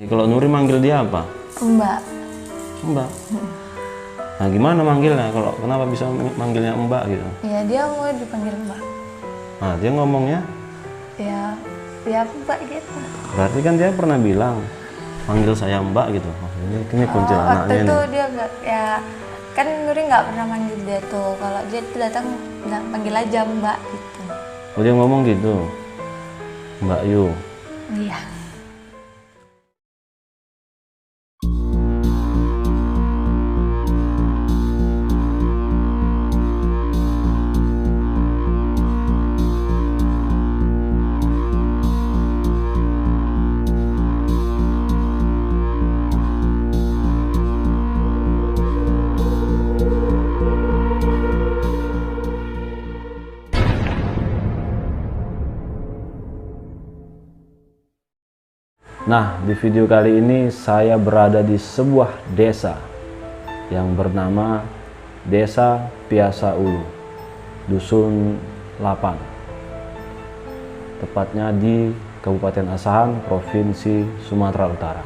Ya, kalau Nuri manggil dia apa? Mbak. Mbak. Nah, gimana manggilnya? Kalau kenapa bisa manggilnya Mbak gitu? Ya dia mau dipanggil Mbak. Nah, dia ngomongnya? Ya, ya Mbak gitu. Berarti kan dia pernah bilang manggil saya Mbak gitu. Oh, ini kunci Waktu anaknya itu nih. dia nggak, ya kan Nuri nggak pernah manggil dia tuh. Kalau dia tuh datang bilang panggil aja Mbak gitu. Oh, dia ngomong gitu. Mbak Yu. Iya. Nah, di video kali ini saya berada di sebuah desa yang bernama Desa Piasa Ulu, Dusun Lapan. Tepatnya di Kabupaten Asahan, Provinsi Sumatera Utara.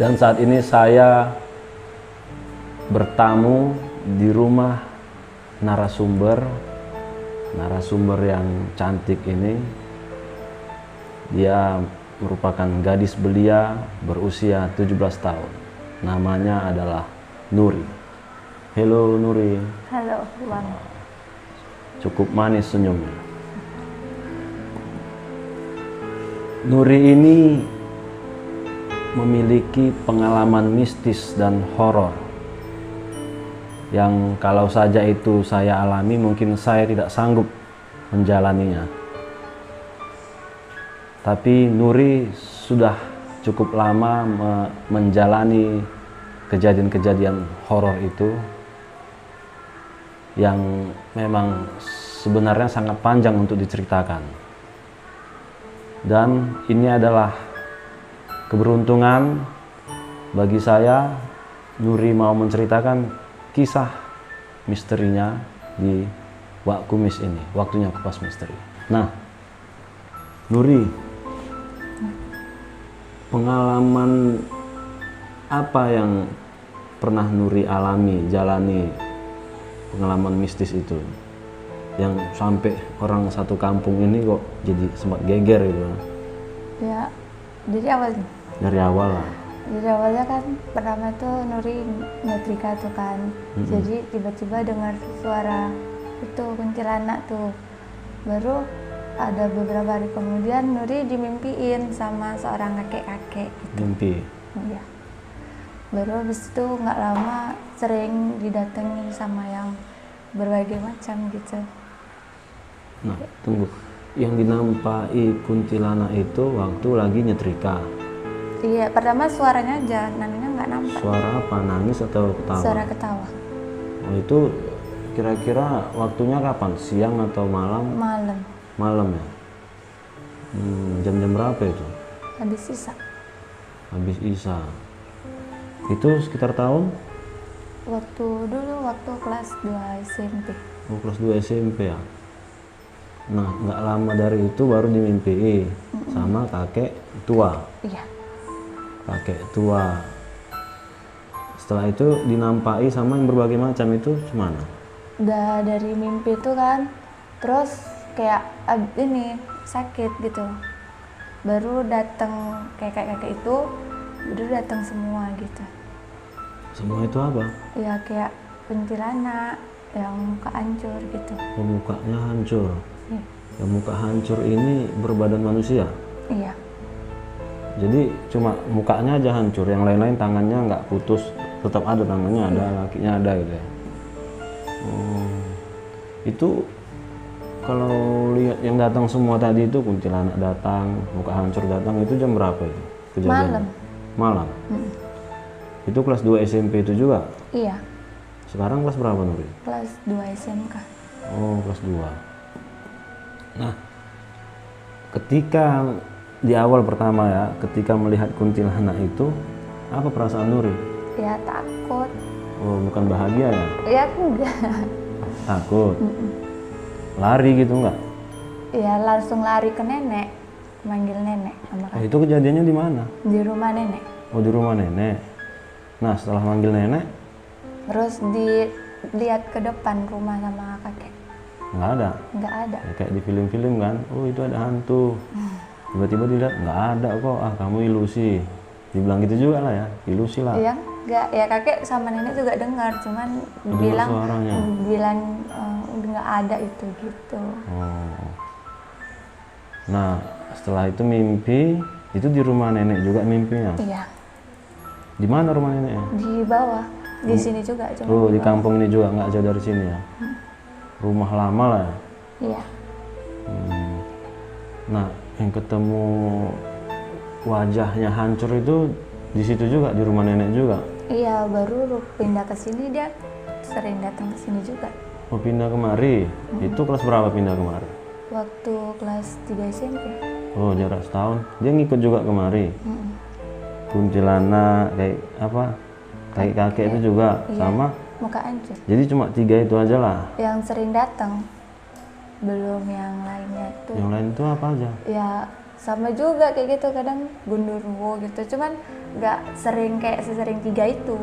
Dan saat ini saya bertamu di rumah narasumber yang cantik ini. Dia merupakan gadis belia berusia 17 tahun. Namanya adalah Nuri. Halo Nuri. Halo Bang. Cukup manis senyumnya. Nuri ini memiliki pengalaman mistis dan horor yang kalau saja itu saya alami mungkin saya tidak sanggup menjalaninya. Tapi Nuri sudah cukup lama menjalani kejadian-kejadian horor itu yang memang sebenarnya sangat panjang untuk diceritakan. Dan ini adalah keberuntungan bagi saya, Nuri mau menceritakan kisah misterinya di Wak Kumis ini, waktunya kupas misteri. Nah, Nuri, pengalaman apa yang pernah Nuri alami, jalani, pengalaman mistis itu yang sampai orang satu kampung ini kok jadi sempat geger gitu? Ya, jadi awal Dari awal lah. Jadi awalnya kan pertama tuh Nuri nyetrika tuh kan. Jadi tiba-tiba dengar suara itu kuntilanak tuh. Baru ada beberapa hari kemudian Nuri dimimpiin sama seorang kakek-kakek gitu. Mimpi. Iya. Baru habis itu nggak lama sering didatangi sama yang berbagai macam gitu. Nah, tunggu. Yang dinampai kuntilanak itu waktu lagi nyetrika. Iya, pertama suaranya aja, namanya nggak nampak. Suara apa? Nangis atau ketawa? Suara ketawa. Oh, itu kira-kira waktunya kapan? Siang atau malam? Malam. Malam ya? Jam-jam berapa itu? Habis sisa. Habis Isya. Itu sekitar tahun? Waktu kelas 2 SMP. Oh, kelas 2 SMP ya? Nah, nggak lama dari itu baru dimimpi sama kakek tua. Iya. Kakek tua. Setelah itu dinampai sama yang berbagai macam itu gimana? Udah dari mimpi itu kan, terus kayak ini sakit gitu. Baru datang kakek-kakek itu, baru datang semua gitu. Semua itu apa? Ya kayak kuntilanak yang muka hancur gitu. Oh, mukanya hancur. Iya. Yang muka hancur ini berbadan manusia? Iya. Jadi cuma mukanya aja hancur, yang lain-lain tangannya nggak putus, tetap ada tangannya ada, kakinya ada gitu ya. Oh, itu kalau lihat yang datang semua tadi itu kuntilanak datang, muka hancur datang, itu jam berapa itu kejadian? Malam. Malam. Itu kelas 2 SMP itu juga? Iya. Sekarang kelas berapa Nuri? Kelas 2 SMK. Oh, kelas 2. Nah, ketika di awal pertama ya, ketika melihat kuntilanak itu, apa perasaan Nuri? Ya takut. Oh, bukan bahagia ya? Ya enggak. Takut. Lari gitu enggak? Ya langsung lari ke nenek. manggil nenek sama kakek. Itu kejadiannya di mana? Di rumah nenek. Oh, di rumah nenek. Nah, setelah manggil nenek, Terus dilihat ke depan rumah sama kakek. nggak ada. Nggak ada. Ya, kayak di film-film kan, oh itu ada hantu. Tiba-tiba dilihat, nggak ada kok, ah kamu ilusi. Dibilang gitu juga lah ya, ilusi lah. Yang nggak, ya kakek sama nenek juga dengar, cuman Dengar suaranya. bilang nggak ada itu gitu. Oh. Nah, setelah itu mimpi, itu di rumah nenek juga mimpinya. Iya, Di mana rumah neneknya? di bawah, di sini juga cuma. Oh, di bawah. kampung ini juga, nggak jauh dari sini ya. Rumah lama lah ya. Iya, Hmm. Nah, yang ketemu wajahnya hancur itu di situ juga, di rumah nenek juga. iya baru pindah ke sini dia sering datang ke sini juga. Oh, pindah kemari. Itu kelas berapa pindah kemari? Waktu kelas 3 SMP. Oh, jarak setahun. Dia ngikut juga kemari. Kuntilanak kayak apa? Kayak kakek itu juga Iya. sama. Muka hancur. Jadi cuma 3 itu aja lah. Yang sering datang, belum yang lainnya itu. Yang lain itu apa aja? Ya sama juga kayak gitu, kadang gundurwo gitu, cuman nggak sering kayak sesering 3 itu.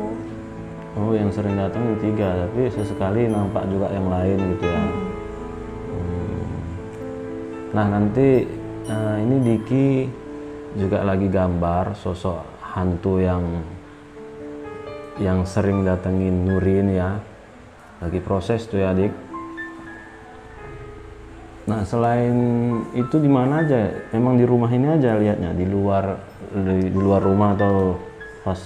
Oh, yang sering datang yang 3, tapi sesekali nampak juga yang lain gitu ya. Nah, nanti ini Diki juga lagi gambar sosok hantu yang sering datengin Nurin ya. Lagi proses tuh ya, Dik. Nah, selain itu di mana aja? Memang di rumah ini aja lihatnya, di luar rumah atau pas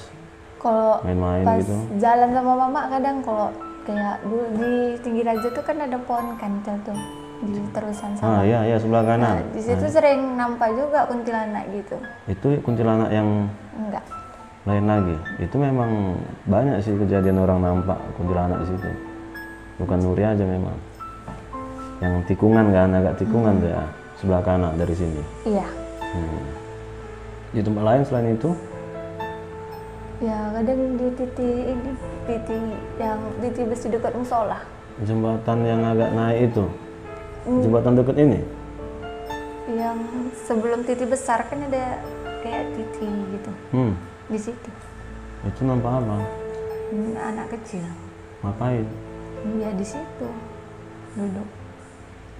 Kalau main-main pas gitu? jalan sama mama kadang kalau kayak dulu di Tinggi Raja tuh kan ada pohon kancil tuh di terusan Ah, sana. iya, sebelah kanan. Nah, di situ sering nampak juga kuntilanak gitu. Itu kuntilanak yang Enggak. lain lagi. Itu memang banyak sih kejadian orang nampak kuntilanak di situ. Bukan Nuri aja memang. Yang tikungan kan, agak tikungan tuh ya, sebelah kanan dari sini. Iya. Di tempat lain selain itu, Ya kadang di titik besi dekat musola. jembatan yang agak naik itu, jembatan dekat ini. Yang sebelum titik besar kan ada kayak titik gitu. Di situ. Itu nampak apa? Anak kecil. Ngapain? Ya di situ. Duduk.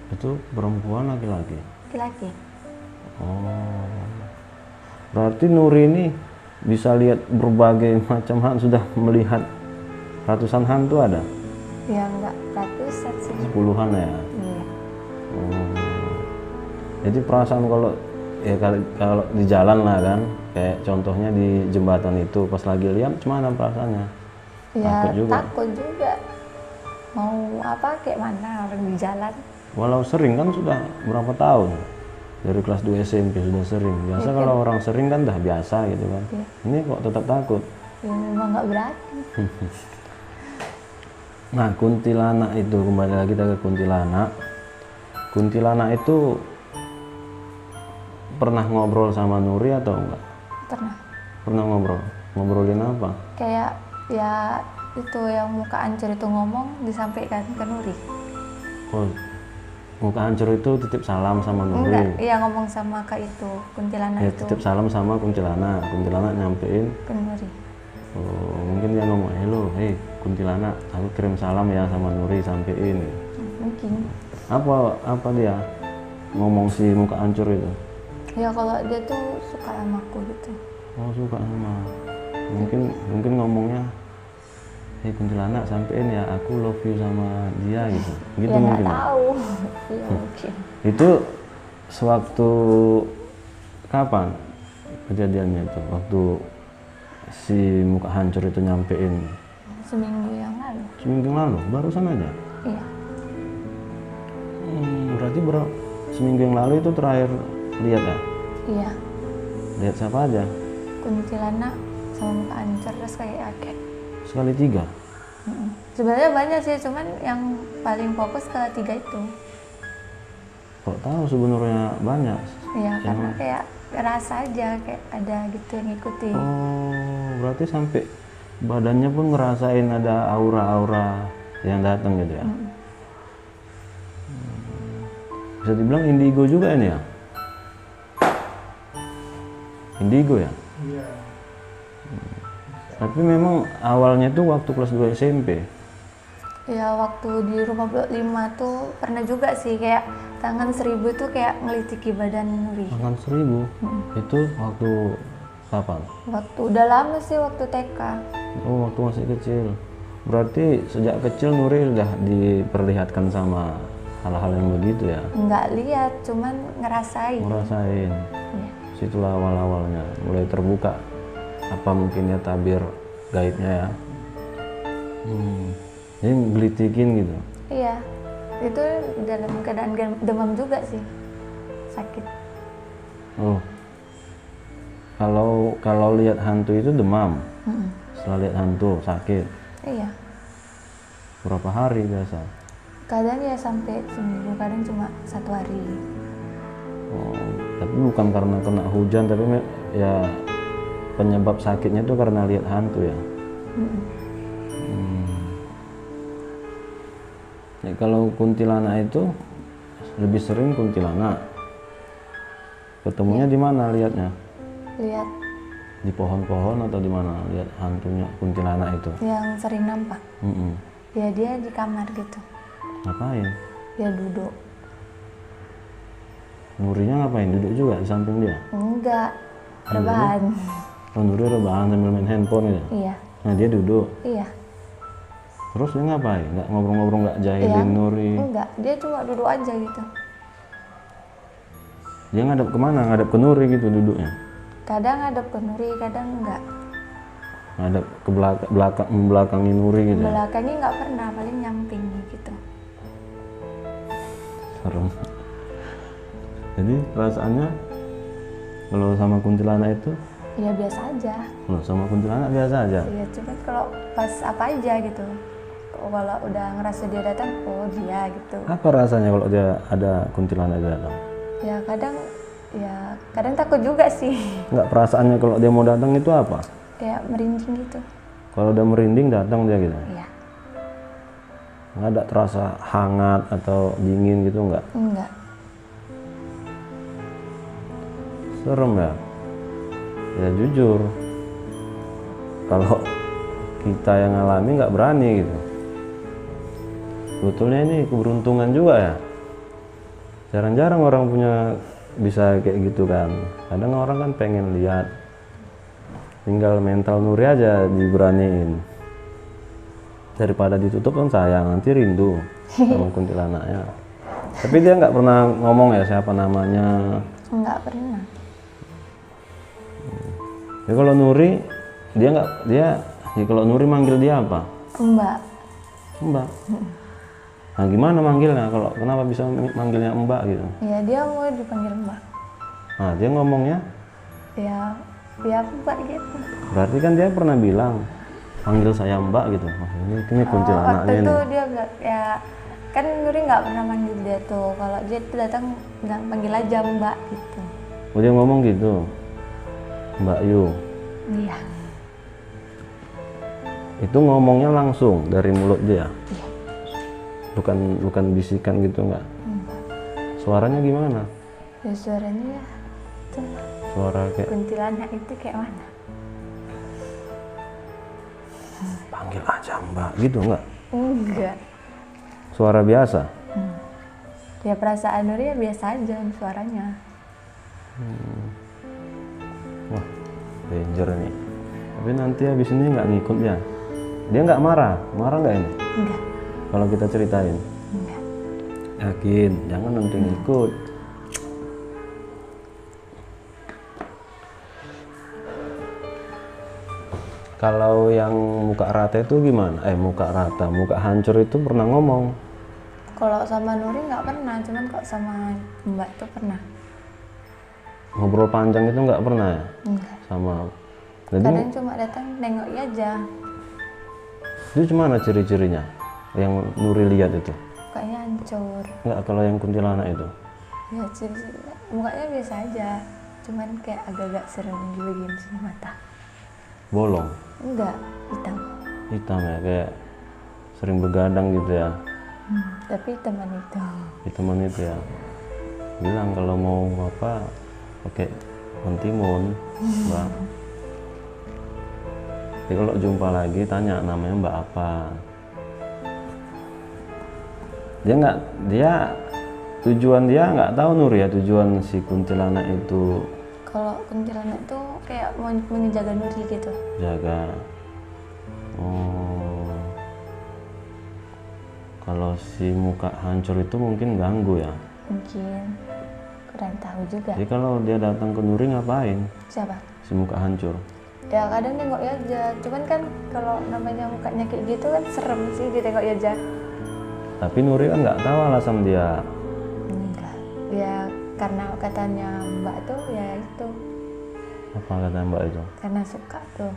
Itu perempuan laki-laki. Laki-laki. Oh, berarti Nuri ini bisa lihat berbagai macam hal, sudah melihat ratusan hantu ada? Ya enggak ratusan sih. Puluhan ya? Iya. Oh. Jadi perasaan kalau kalau di jalan lah kan, kayak contohnya di jembatan itu pas lagi lihat, gimana perasaannya? Ya Takut juga. takut juga. Mau apa kayak mana orang di jalan. Walau sering kan sudah berapa tahun? Dari kelas 2 SMP sudah sering. Biasa kalau orang sering kan dah biasa gitu kan. Iya. Ini kok tetap takut? Ya memang nggak berani. Nah, kuntilanak itu, kembali lagi kita ke kuntilanak. Kuntilanak itu pernah ngobrol sama Nuri atau enggak? Pernah. Pernah ngobrol? Ngobrolin apa? Kayak ya itu yang muka hancur itu ngomong disampaikan ke Nuri. Oh, muka hancur itu titip salam sama Nuri. Enggak, iya ngomong sama kak itu, kuntilanak Ya, itu titip salam sama kuntilanak. Kuntilanak nyampein. ke Nuri. Oh, mungkin dia ngomong, hello, hey kuntilanak, aku kirim salam ya sama Nuri, sampein. Mungkin. Apa dia ngomong si muka hancur itu? Ya kalau dia tuh suka sama aku gitu. Oh, suka sama. Mungkin ngomongnya, hey kuntilanak, sampein ya aku love you sama dia gitu. Gitu Ya nggak mungkin. tahu. Iya mungkin. Itu sewaktu kapan kejadiannya itu? Waktu si muka hancur itu nyampein Seminggu yang lalu. seminggu lalu, barusan aja. Iya. Berarti seminggu yang lalu itu terakhir lihat ya? Iya. Lihat siapa aja? Kuntilanak sama muka hancur terus kayak kakek. Sekali 3? Sebenarnya banyak sih, cuman yang paling fokus ke 3 itu. Kok tahu sebenarnya banyak? Iya, karena kayak rasa aja kayak ada gitu yang ngikutin. Oh, berarti sampai badannya pun ngerasain ada aura-aura yang datang gitu ya? Bisa dibilang indigo juga ini ya? Indigo ya. Iya. Tapi memang awalnya tuh waktu kelas 2 SMP. Ya waktu di rumah blok 5 tuh pernah juga sih kayak tangan 1000 tuh kayak ngelitiki badan Nuri. Makan 1000 itu waktu kapan? Waktu udah lama sih, waktu TK. Oh, waktu masih kecil. Berarti sejak kecil Nuri udah diperlihatkan sama hal-hal yang begitu ya? Nggak lihat, cuman ngerasain. Ngerasain. Iya. Situlah awal-awalnya mulai terbuka apa mungkin ya tabir gaibnya ya. Jadi gelitikin gitu. Iya, itu dalam keadaan demam juga sih, sakit. Oh, kalau lihat hantu itu demam. Setelah lihat hantu sakit. Iya, Berapa hari biasa? kadang ya sampai seminggu, kadang cuma 1 hari. Oh, tapi bukan karena kena hujan, tapi ya penyebab sakitnya itu karena lihat hantu ya. Ya, kalau kuntilanak itu lebih sering kuntilanak. Ketemunya di mana lihatnya? Lihat Di pohon-pohon atau di mana lihat hantunya kuntilanak itu? yang sering nampak, ya dia di kamar gitu, Ngapain? dia duduk. Nurinya ngapain? Duduk juga di samping dia? Enggak, rebahan. Oh, Nuri rebahan sambil main handphone gitu? Iya, Nah dia duduk. iya. Terus dia ngapain? Nggak ngobrol-ngobrol, nggak Iya. jahilin Nuri? Enggak, dia cuma duduk aja gitu. Dia ngadep kemana? Ngadep ke Nuri gitu duduknya? Kadang ngadep ke Nuri, kadang enggak. Ngadep ke belakangi Nuri gitu ya? Belakangnya nggak pernah, paling nyamping gitu. Serem. Jadi perasaannya kalau sama kuntilanak itu, Ya biasa aja. loh, sama kuntilanak biasa aja. Ya cuman kalau pas apa aja gitu. Kalau udah ngerasa dia datang, oh dia gitu. Apa rasanya kalau dia ada kuntilanak itu datang? Ya kadang takut juga sih. Nggak, perasaannya kalau dia mau datang itu apa? Kayak merinding gitu. Kalau udah merinding datang dia gitu? Iya. Nggak ada terasa hangat atau dingin gitu nggak? Enggak. Serem ya? Ya jujur, kalau kita yang ngalami nggak berani gitu. Sebetulnya ini keberuntungan juga ya. Jarang-jarang orang punya bisa kayak gitu kan. Kadang orang kan pengen lihat, tinggal mental Nuri aja diberaniin. Daripada ditutup kan sayang, nanti rindu sama kuntilanaknya. Tapi dia nggak pernah ngomong ya siapa namanya. Enggak pernah. Ya kalau Nuri, ya kalau Nuri manggil dia apa? Mbak. Mbak. Nah gimana manggilnya? Kenapa bisa manggilnya Mbak gitu? Ya dia mau dipanggil Mbak. Nah dia ngomongnya, Ya Mbak gitu. berarti kan dia pernah bilang panggil saya Mbak gitu. Oh, ini kuntilanaknya Waktu itu nih. dia nggak, ya kan Nuri nggak pernah manggil dia tuh. Kalau dia tuh datang bilang panggil aja Mbak gitu. Oh dia ngomong gitu, Mbak Yu. Iya. Itu ngomongnya langsung dari mulut dia. Iya. Bukan bisikan gitu nggak? Enggak. Suaranya gimana? Ya suaranya ya tuh, Suara kayak kuntilanak itu kayak mana? panggil aja Mbak gitu nggak? Enggak. Suara biasa. Ya perasaan Nuri ya biasa aja suaranya. Wah, danger nih. Tapi nanti habis ini nggak ngikut ya? Dia nggak marah? Marah nggak ini? Enggak. Kalau kita ceritain? Enggak. Yakin? Jangan nanti ngikut. Kalau yang muka rata itu gimana? Muka rata, muka hancur itu pernah ngomong? Kalau sama Nuri nggak pernah, cuman kok sama Mbak tuh pernah. Ngobrol panjang itu nggak pernah ya? Enggak. Sama. Jadi Kadang cuma datang nengok aja. itu gimana ciri-cirinya? Yang Nuri lihat itu? Mukanya hancur. Nggak, kalau yang kuntilanak itu? Ya ciri-ciri mukanya biasa aja, cuman kayak agak-agak serem di bagian sini mata. Bolong? Enggak, hitam. Hitam ya, kayak sering begadang gitu ya? Tapi teman itu. Di teman itu ya bilang kalau mau apa pakai mentimun, Mbak. Jadi kalau jumpa lagi tanya namanya Mbak apa. Tujuan dia nggak tahu Nur ya, tujuan si kuntilanak itu Kalau kuntilanak itu kayak mau menjaga Nuri gitu. jaga. Oh, kalau si muka hancur itu mungkin ganggu ya. Mungkin, kurang tahu juga. Jadi kalau dia datang ke Nuri ngapain? Siapa? Si muka hancur. Ya kadang nengok aja, cuman kan kalau namanya mukanya kayak gitu kan serem sih ditengok aja. Tapi Nuri kan nggak tahu alasan dia. Enggak, ya karena katanya Mbak tuh ya itu, Apa kata Mbak itu? karena suka tuh.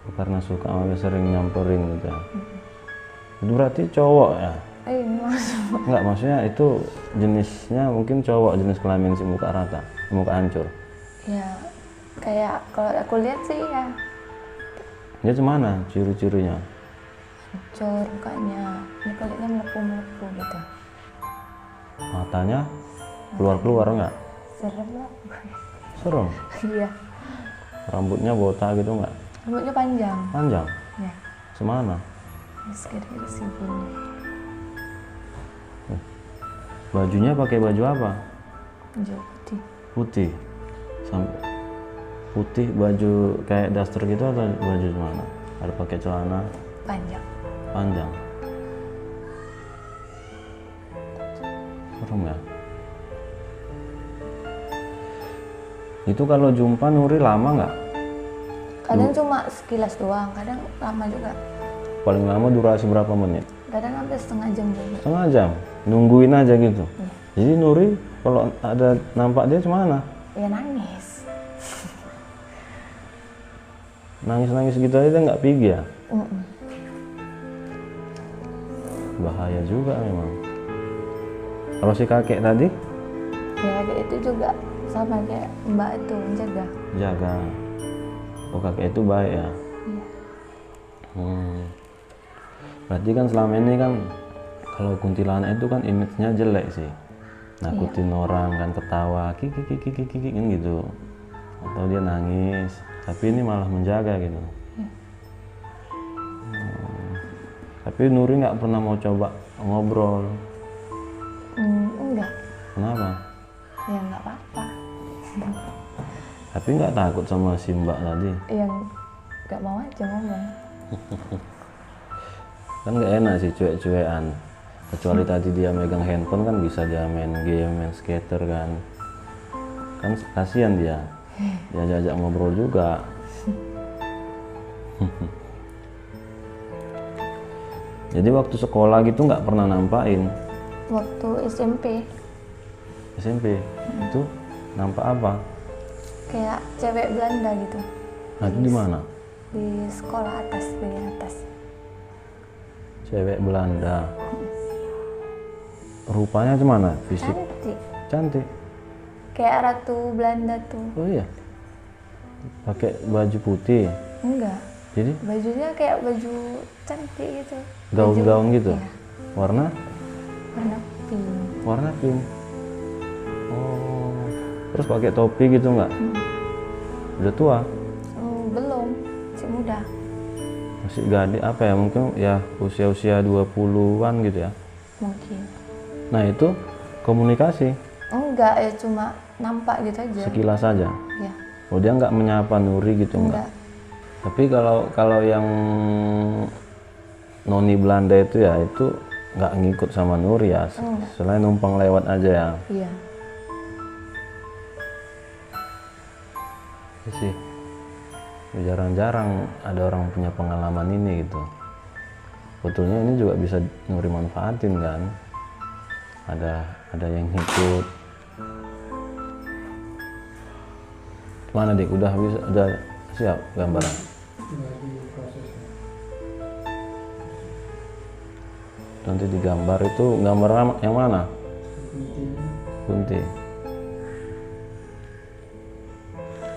Karena suka sama dia sering nyamperin gitu ya. Itu berarti cowok ya? Maksud Enggak, maksudnya itu jenisnya mungkin cowok, jenis kelamin si muka rata, muka hancur. ya kayak kalau aku lihat sih ya Dia cemana ciri-cirinya? hancur mukanya, ini kulitnya melepuh-melepuh gitu. Matanya keluar-keluar enggak? Serem lah. Serem. Iya, Rambutnya botak gitu enggak? rambutnya panjang. Panjang. Ya, Semana? sekitar segini. Bajunya pakai baju apa? Hijau putih. Putih. Sampai putih, baju kayak daster gitu atau baju mana? Ada pakai celana Panjang. panjang. Serem ya? Itu kalau jumpa Nuri lama nggak? Kadang cuma sekilas doang, kadang lama juga. Paling lama durasi berapa menit? Kadang sampai setengah jam juga. Setengah jam? Nungguin aja gitu? Iya. Jadi Nuri kalau ada nampak dia kemana? Ya nangis. Nangis-nangis gitu aja dia nggak pergi ya? Mm-mm. Bahaya juga memang. Kalau si kakek tadi? Ya kayak itu juga sama kayak Mbak itu menjaga. Jaga. Oh, kakek itu baik ya? Iya. Berarti kan selama ini kan kalau kuntilanak itu kan image-nya jelek sih. Nakutin orang kan, ketawa kiki kiki kiki kiki kan gitu. Atau dia nangis, tapi ini malah menjaga gitu. Iya. Tapi Nuri nggak pernah mau coba ngobrol. Enggak. Kenapa? Ya nggak apa-apa. Tapi nggak takut sama si Mbak tadi? Yang nggak mau aja ngomong. Kan nggak enak sih cuek-cuekan. Kecuali tadi dia megang handphone kan bisa dia main game, main skater kan. Kan kasihan dia. Dia ajak ngobrol juga. Jadi waktu sekolah gitu nggak pernah nampain. Waktu SMP SMP itu nampak apa? kayak cewek Belanda gitu. Nah itu di mana? Di sekolah atas, di atas. Cewek Belanda. Rupanya gimana? Fisik Cantik. cantik. Kayak ratu Belanda tuh. Oh iya. Pakai baju putih. Enggak. Jadi Bajunya kayak baju cantik gitu. gaun-gaun gitu. Iya. Warna Warna pink. warna pink. Oh. Terus pakai topi gitu nggak? Udah tua? Belum, masih muda. Masih gadis apa ya? Mungkin ya usia-usia 20-an gitu ya. Mungkin. Nah, itu komunikasi Enggak, ya cuma nampak gitu aja. sekilas saja. Ya, Oh, dia nggak menyapa Nuri gitu nggak? enggak. Tapi kalau yang noni Belanda itu ya itu nggak ngikut sama Nuri ya, Enggak. selain numpang lewat aja ya. Iya. Iya sih, jarang-jarang ada orang punya pengalaman ini gitu. Betulnya ini juga bisa Nuri manfaatin kan. Ada yang ngikut. Mana Dik? Udah siap gambaran? Nanti digambar itu gambar yang mana? Kunti.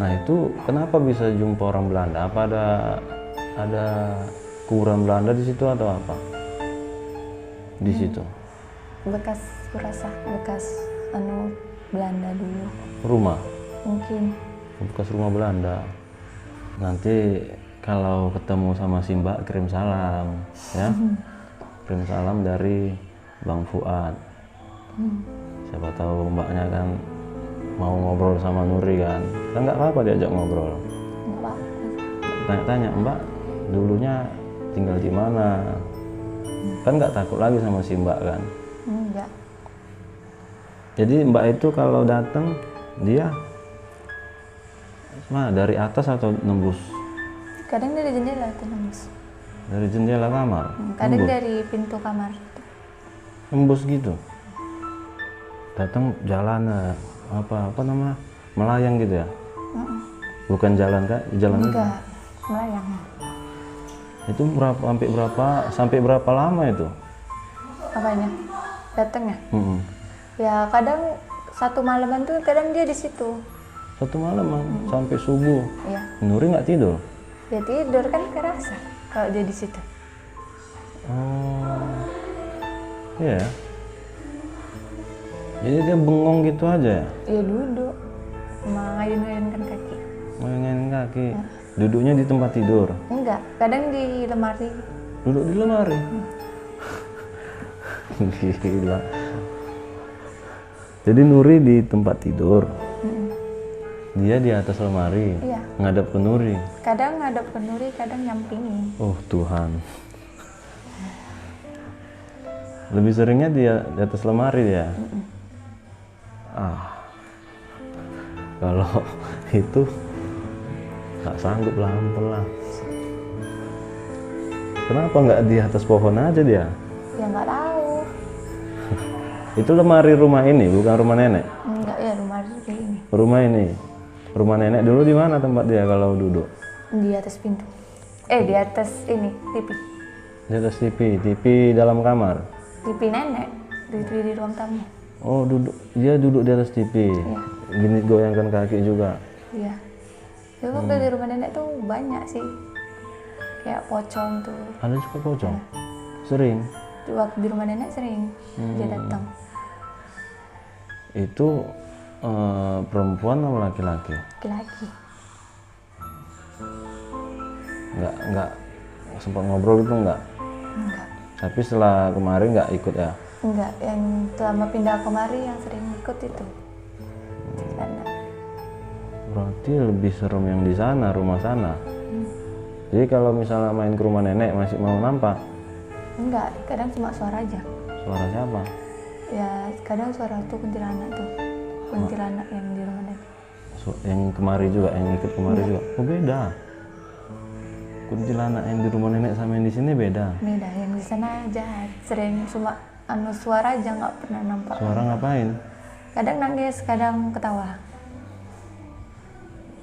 Nah itu kenapa bisa jumpa orang Belanda? Apa ada kuburan Belanda di situ atau apa? Di situ Bekas kurasa, bekas Belanda dulu. rumah. Mungkin. bekas rumah Belanda. Nanti kalau ketemu sama si Mbak kirim salam ya. Kirim salam dari Bang Fuad. Siapa tahu mbaknya kan mau ngobrol sama Nuri kan nggak apa-apa diajak ngobrol. Nggak apa-apa. Tanya-tanya, Mbak dulunya tinggal di mana, kan nggak takut lagi sama si Mbak kan. Enggak. Jadi Mbak itu kalau datang dia dari atas atau nembus? Kadang dari jendela tuh nembus. Dari jendela kamar? Kadang Nembus? dari pintu kamar. Nembus gitu? Datang jalan apa nama melayang gitu ya? Bukan jalan kak? Jalan Enggak, melayang. itu sampai berapa lama itu? Apanya? Datangnya? Mm-mm. Ya kadang satu malaman tuh kadang dia di situ. Satu malaman sampai subuh. Iya. Nuri nggak tidur? Ya tidur kan kerasa kalau dia di situ. Oh, iya. Jadi dia bengong gitu aja ya? Ya duduk, ngayun-ngayunkan kaki. Main kaki. Duduknya di tempat tidur? Enggak, kadang di lemari. Duduk di lemari? Gila. Jadi Nuri di tempat tidur? Dia di atas lemari? Iya. Ngadep ke Nuri? Kadang ngadep ke Nuri, kadang nyampingin. Oh Tuhan. Lebih seringnya dia di atas lemari dia? Kalau itu nggak sanggup lah, ampun lah. Kenapa nggak di atas pohon aja dia? Ya nggak tahu. Itu lemari rumah ini, bukan rumah nenek? Enggak, ya lemari kayak ini. Rumah ini, rumah nenek dulu di mana tempat dia kalau duduk? Di atas pintu. Di atas ini, TV. Di atas TV dalam kamar? TV nenek, di ruang tamu. Oh dia duduk di atas TV? Iya. Gini goyangkan kaki juga? Iya. Ya waktu di rumah nenek tuh banyak sih. Kayak pocong tuh. Ada juga pocong? Sering? Waktu di rumah nenek sering dia datang. Itu perempuan atau laki-laki? Laki-laki. Nggak sempat ngobrol itu nggak? Enggak. Tapi setelah kemarin nggak ikut ya? Enggak, yang selama pindah kemari yang sering ikut itu. Sana. Berarti lebih serem yang di sana, rumah sana. Jadi kalau misalnya main ke rumah nenek masih mau nampak? Enggak, kadang cuma suara aja. Suara siapa? Ya kadang suara tuh kuntilanak tuh. Kuntilanak yang di rumah nenek. Yang kemari juga, yang ikut kemari juga? Oh beda? Kuntilanak yang di rumah nenek sama yang di sini beda? Beda, yang di sana jahat. Sering cuma suara aja, nggak pernah nampak. Suara ngapain? Kadang nangis, kadang ketawa.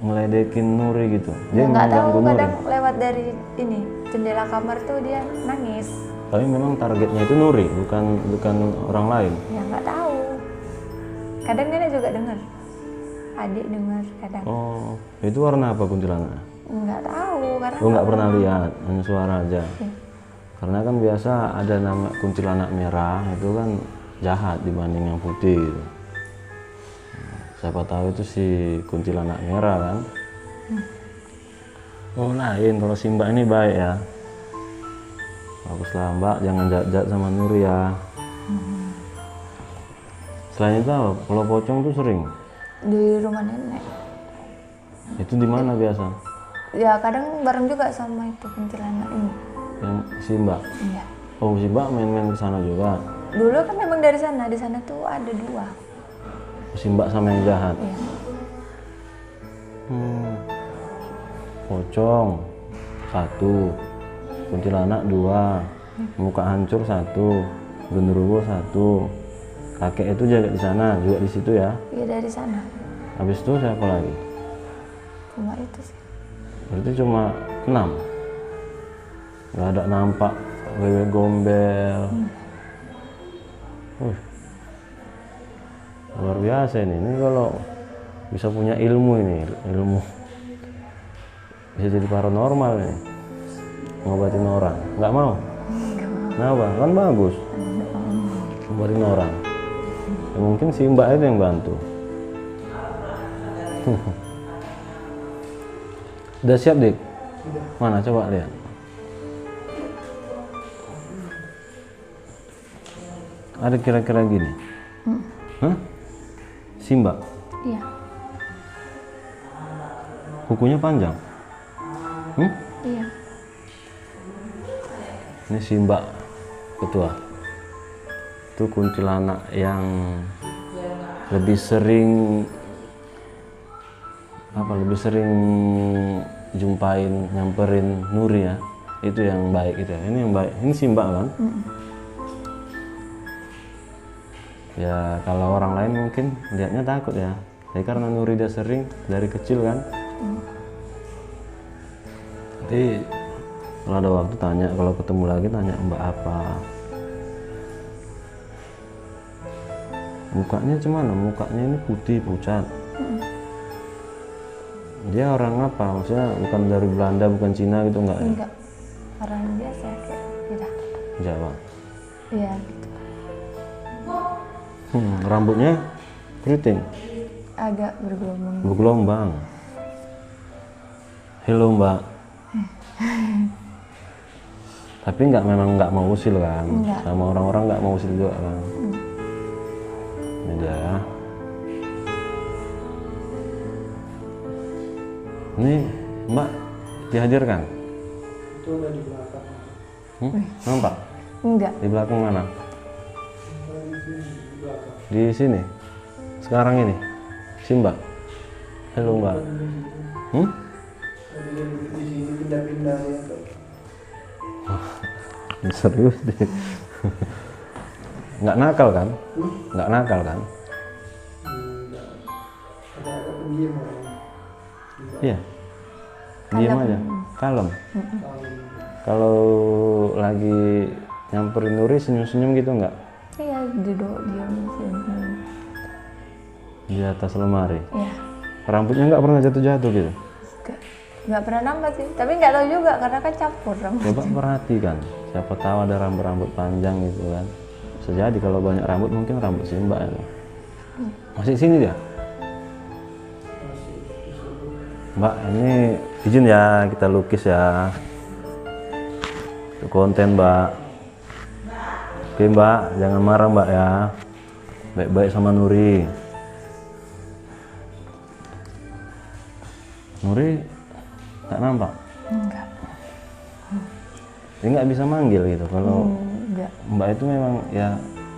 Ngeledekin Nuri gitu? Ya Dia nggak tahu, mengganggu Nuri? kadang lewat dari ini jendela kamar tuh dia nangis. Tapi memang targetnya itu Nuri, bukan orang lain? Ya nggak tahu. Kadang nenek juga dengar. Adik dengar kadang. Oh, itu warna apa kuntilanaknya? Nggak tahu karena Lu nggak pernah lihat, hanya suara aja? Iya. Karena kan biasa ada nama kuntilanak merah, itu kan jahat dibanding yang putih gitu. Siapa tahu itu si kuntilanak merah kan? Oh lain, kalau si Mbak ini baik ya. Baguslah Mbak, jangan jahat-jahat sama Nuri ya. Selain itu apa? Kalau pocong tuh sering? Di rumah nenek. Itu di mana biasa? Ya kadang bareng juga sama itu kuntilanak ini. Yang si Mbak? Iya. Oh si Mbak main-main ke sana juga? Dulu kan memang dari sana, di sana tuh ada 2. Si Mbak sama yang jahat? Iya. Pocong 1, kuntilanak 2, muka hancur 1, genderuwo 1, kakek itu jaga di sana juga di situ ya? Iya dari sana. Habis itu siapa lagi? Cuma itu sih. Berarti cuma 6? Nggak ada nampak wewe gombel? Luar biasa ini kalau bisa punya ilmu bisa jadi paranormal nih, ngobatin orang. Nggak mau? Kenapa? Kan bagus ngobatin orang. Ya, mungkin si Mbak itu yang bantu. Udah siap, Dik? Mana coba lihat. Ada kira-kira gini. Hah? Simba. Iya. Kukunya panjang. Iya. Ini Simba ketua. Itu kuntilanak yang lebih sering jumpain, nyamperin Nuri ya. Itu yang baik itu ya. Ini yang baik. Ini Simba kan? Ya kalau orang lain mungkin lihatnya takut ya. Jadi karena Nuri dia sering dari kecil kan. Jadi kalau ada waktu tanya, kalau ketemu lagi tanya Mbak apa. Mukanya gimana? Mukanya ini putih pucat. Dia orang apa? Maksudnya bukan dari Belanda, bukan Cina gitu enggak? Enggak. Orang biasa kayak tidak. Jawa. Iya. Rambutnya keriting. Agak bergelombang. Bergelombang. Halo Mbak. Tapi memang nggak mau usil kan? Enggak. Sama orang-orang nggak mau usil juga kan? Ini dia ya. Ini Mbak dihadirkan? Itu ada di belakang. Nampak? Enggak. Di belakang mana? Di belakang. Di sini? Sekarang ini? Simba? Halo Mbak. Ada yang di sini pindah-pindah ya. Serius deh. Nggak nakal kan? Nggak nakal kan? Ada pendiam orang. Iya. Diam aja. Kalem. Kalau lagi nyamperin Nuri senyum-senyum gitu nggak? Iya, duduk diam sini. Di atas lemari. Iya. Rambutnya nggak pernah jatuh-jatuh gitu? Nggak pernah nambah sih, tapi nggak tahu juga karena kan campur rambut. Coba perhatikan, siapa tahu ada rambut-rambut panjang gitu kan. Bisa jadi kalau banyak rambut mungkin rambut Simba ya. Masih sini dia? Mbak, ini izin ya kita lukis ya. Itu konten Mbak. Oke Mbak, jangan marah Mbak ya. Baik-baik sama Nuri. Nuri nggak nampak? Enggak. Dia nggak bisa manggil gitu. Kalau Enggak. Mbak itu memang ya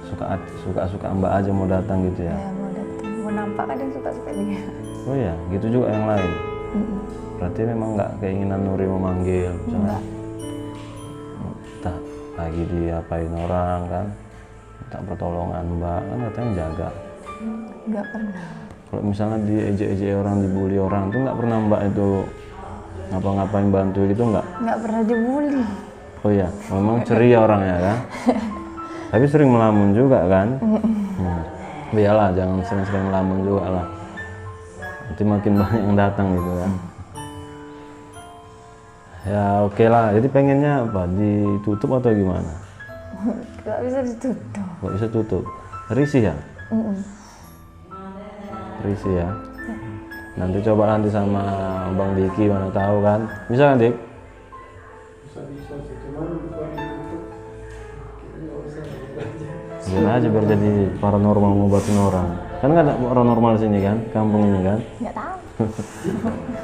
suka Mbak aja mau datang gitu ya. Ya mau datang, mau nampak kan yang suka-suka dia. Oh iya, gitu juga yang lain. Berarti memang nggak keinginan Nuri memanggil, misalnya. Tak lagi diapain orang kan, minta pertolongan Mbak kan katanya jaga. Enggak pernah. Kalau misalnya diejek-ejek orang, dibully orang tuh nggak pernah Mbak itu ngapa-ngapain bantu gitu nggak? Nggak pernah dibully. Oh iya, memang ceria orangnya kan. Tapi sering melamun juga kan. Iyalah, jangan sering-sering melamun juga lah. Nanti makin banyak yang datang gitu kan. Ya oke lah, jadi pengennya apa? Ditutup atau gimana? Nggak bisa ditutup. Nggak bisa tutup. Risih ya? Risih ya? Nanti coba nanti sama Bang Diki, mana tahu kan? Bisa kan Dik? Bisa sih, cuman kalau ditutup kayaknya nggak usah aja. Biar aja biar jadi paranormal ngobatin orang. Kan nggak ada paranormal sini kan, kampung ini kan? Nggak tahu.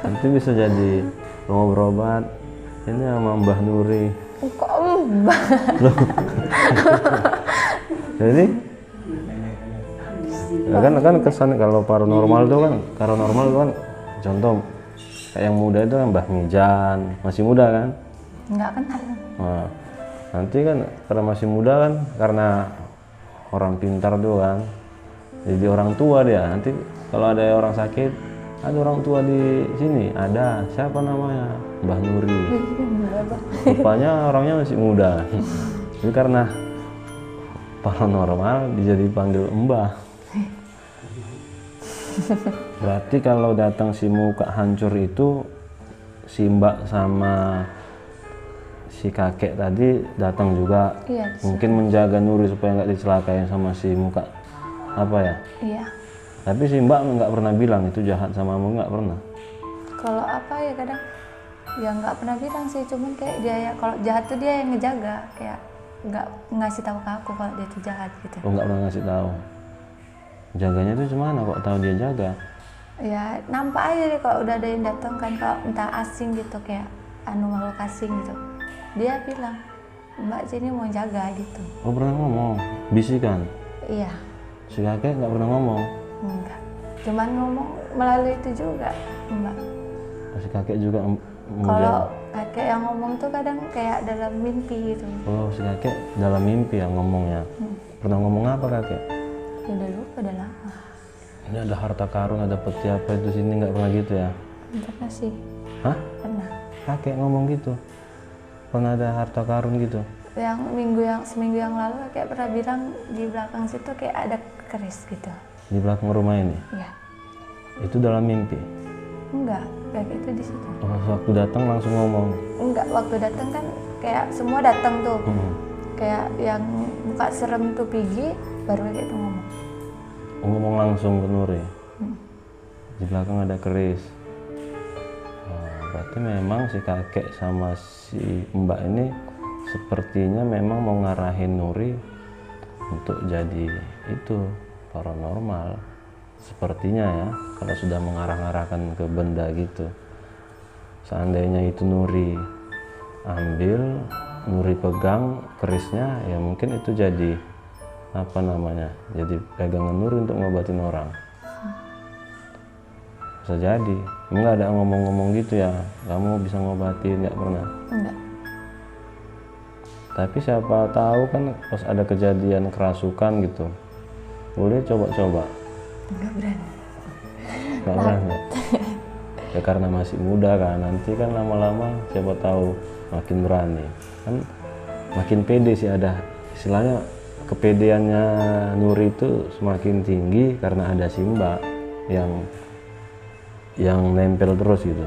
Nanti bisa jadi mau berobat. Ini sama Mbah Nuri. Kok mbak? Jadi ya kan kesan kalau paranormal itu kan contoh kayak yang muda itu kan Mbah Mijan, masih muda kan? Nggak kenal. Nah, nanti kan karena masih muda kan, karena orang pintar tuh kan, jadi orang tua dia. Nanti kalau ada orang sakit, ada orang tua di sini, ada siapa namanya Mbah Nuri. Rupanya orangnya masih muda, tapi karena paranormal dia dipanggil Mbah. Berarti kalau datang si muka hancur itu si Mbak sama si kakek tadi datang juga. Iya. Mungkin menjaga Nuri supaya nggak dicelakain sama si muka apa ya. Iya. Tapi si Mbak nggak pernah bilang itu jahat sama kamu, nggak pernah. Kalau apa ya kadang Ya nggak pernah bilang sih, cuman kayak dia ya kalau jahat tuh dia yang ngejaga, kayak nggak ngasih tahu ke aku kalau dia tuh jahat gitu. Oh, nggak pernah ngasih tahu. Jaganya tuh gimana kok tahu dia jaga? Ya nampak aja deh kalau udah ada yang datang kan, kalau entah asing gitu kayak makhluk asing gitu, dia bilang Mbak sini mau jaga gitu. Oh, pernah ngomong, bisikan. Iya. Si kakek nggak pernah ngomong. Enggak, cuman ngomong melalui itu juga Mbak. Si kakek juga Kalau kakek yang ngomong tuh kadang kayak dalam mimpi gitu. Oh, si kakek dalam mimpi yang ngomongnya. Pernah ngomong apa kakek? Ya udah lupa, udah lama. Ini ada harta karun, ada peti apa itu sini, nggak pernah gitu ya? Pernah sih. Hah? Pernah. Kakek ngomong gitu? Pernah ada harta karun gitu? Yang seminggu yang lalu kakek pernah bilang di belakang situ kayak ada keris gitu. Di belakang rumah ini? Iya. Itu dalam mimpi? Enggak, kakek itu di situ. Oh, waktu datang langsung ngomong? Enggak, waktu datang kan kayak semua datang tuh. Kayak yang muka serem tuh Pigi, baru kakek itu ngomong. Ngomong langsung ke Nuri? Di belakang ada keris. Berarti memang si kakek sama si Mbak ini sepertinya memang mau ngarahin Nuri untuk jadi itu paranormal. Sepertinya ya, kalau sudah mengarah-arahkan ke benda gitu. Seandainya itu Nuri ambil, Nuri pegang kerisnya, ya mungkin itu jadi apa namanya, jadi pegangan Nuri untuk ngobatin orang. Bisa jadi. Enggak ada ngomong-ngomong gitu ya, kamu bisa ngobatin, nggak pernah? Enggak. Tapi siapa tahu kan pas ada kejadian kerasukan gitu, boleh coba-coba. Enggak berani. Nggak berani. Ya karena masih muda kan, nanti kan lama-lama siapa tahu makin berani. Kan makin pede sih, ada istilahnya kepedeannya Nuri itu semakin tinggi karena ada si Mbak yang nempel terus gitu.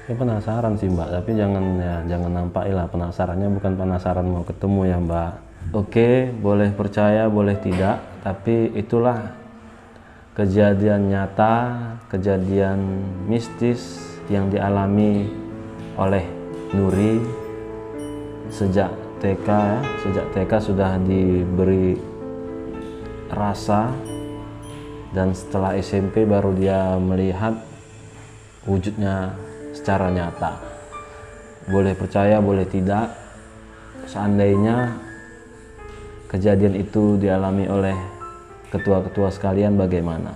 Ya penasaran sih Mbak, tapi jangan nampakin lah penasarannya, bukan penasaran mau ketemu ya Mbak. Oke, boleh percaya, boleh tidak, tapi itulah kejadian nyata, kejadian mistis yang dialami oleh Nuri sejak TK ya. Sejak TK sudah diberi rasa, dan setelah SMP baru dia melihat wujudnya secara nyata. Boleh percaya, boleh tidak. Seandainya kejadian itu dialami oleh ketua-ketua sekalian, bagaimana?